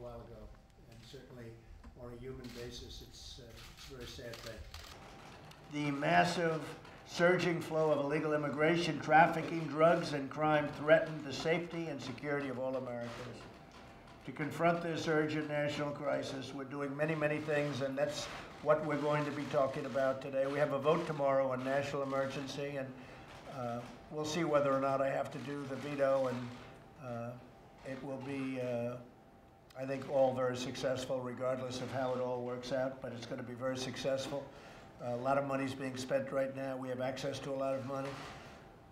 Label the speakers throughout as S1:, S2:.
S1: while ago, and certainly on a human basis, it's a very sad thing. The massive surging flow of illegal immigration, trafficking, drugs, and crime threaten the safety and security of all Americans. To confront this urgent national crisis, we're doing many, many things, and that's what we're going to be talking about today. We have a vote tomorrow on national emergency, and we'll see whether or not I have to do the veto, and it will be, I think, all very successful, regardless of how it all works out, but it's going to be very successful. A lot of money is being spent right now. We have access to a lot of money,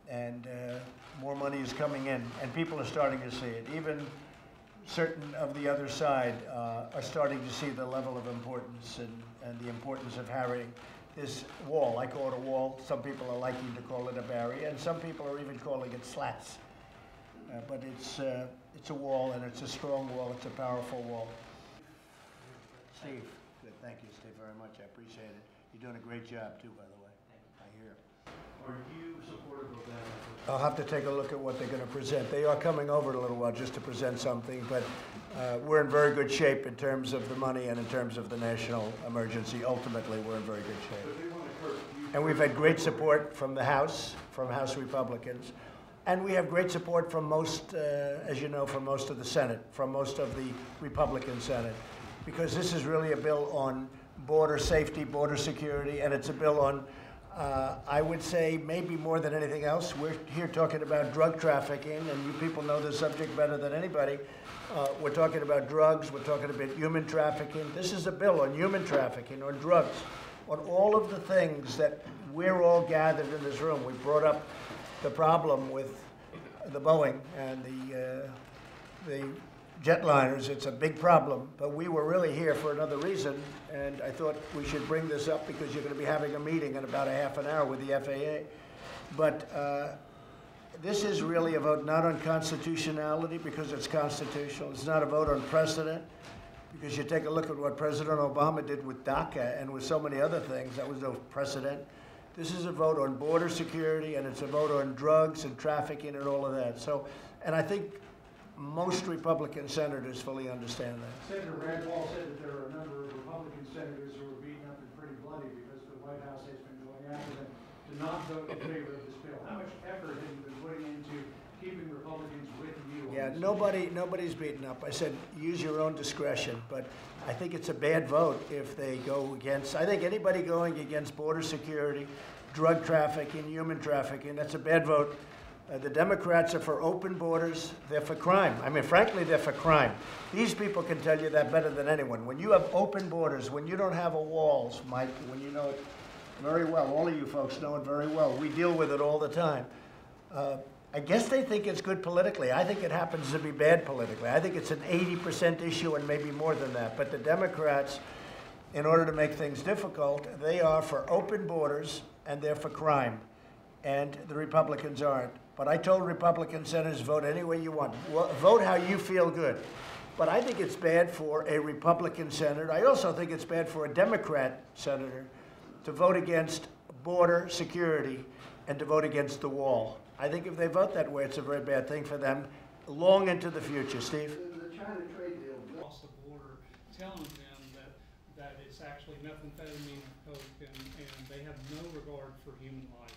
S1: and more money is coming in, and people are starting to see it. Even certain of the other side are starting to see the level of importance and the importance of having this wall. I call it a wall. Some people are liking to call it a barrier, and some people are even calling it slats. But it's a wall, and it's a strong wall. It's a powerful wall. Steve, good. Thank you, Steve, very much. I appreciate it. You're doing a great job, too, by the way. I hear.
S2: Are you supportive of that?
S1: I'll have to take a look at what they're going to present. They are coming over in a little while just to present something, but we're in very good shape in terms of the money and in terms of the national emergency. Ultimately, we're in very good shape. And we've had great support from the House, from House Republicans. And we have great support from most, as you know, from most of the Senate, from most of the Republican Senate, because this is really a bill on border safety, border security, and it's a bill on, I would say, maybe more than anything else. We're here talking about drug trafficking, and you people know the subject better than anybody. We're talking about drugs. We're talking about human trafficking. This is a bill on human trafficking, on drugs, on all of the things that we're all gathered in this room. We brought up the problem with the Boeing and the jetliners. It's a big problem, but we were really here for another reason, and I thought we should bring this up because you're going to be having a meeting in about a half an hour with the FAA. But this is really a vote not on constitutionality because it's constitutional. It's not a vote on precedent because you take a look at what President Obama did with DACA and with so many other things. That was no precedent. This is a vote on border security, and it's a vote on drugs and trafficking and all of that. So, and I think most Republican senators fully understand that.
S2: Senator Randall said that there are a number of Republican senators who are beaten up and pretty bloody because the White House has been going after them to not vote in favor of this bill. How much effort have you been putting into keeping Republicans with you?
S1: Yeah, nobody's beaten up. I said use your own discretion, but I think it's a bad vote if they go against. I think anybody going against border security, drug trafficking, human trafficking, that's a bad vote. The Democrats are for open borders. They're for crime. I mean, frankly, they're for crime. These people can tell you that better than anyone. When you have open borders, when you don't have a walls, Mike, when you know it very well, all of you folks know it very well. We deal with it all the time. I guess they think it's good politically. I think it happens to be bad politically. I think it's an 80% issue and maybe more than that. But the Democrats, in order to make things difficult, they are for open borders and they're for crime. And the Republicans aren't. But I told Republican senators, vote any way you want. Vote how you feel good. But I think it's bad for a Republican senator. I also think it's bad for a Democrat senator to vote against border security and to vote against the wall. I think if they vote that way, it's a very bad thing for them long into the future. Steve?
S2: The China trade deal across the border, telling them that it's actually methamphetamine, coke, and they have no regard for human life.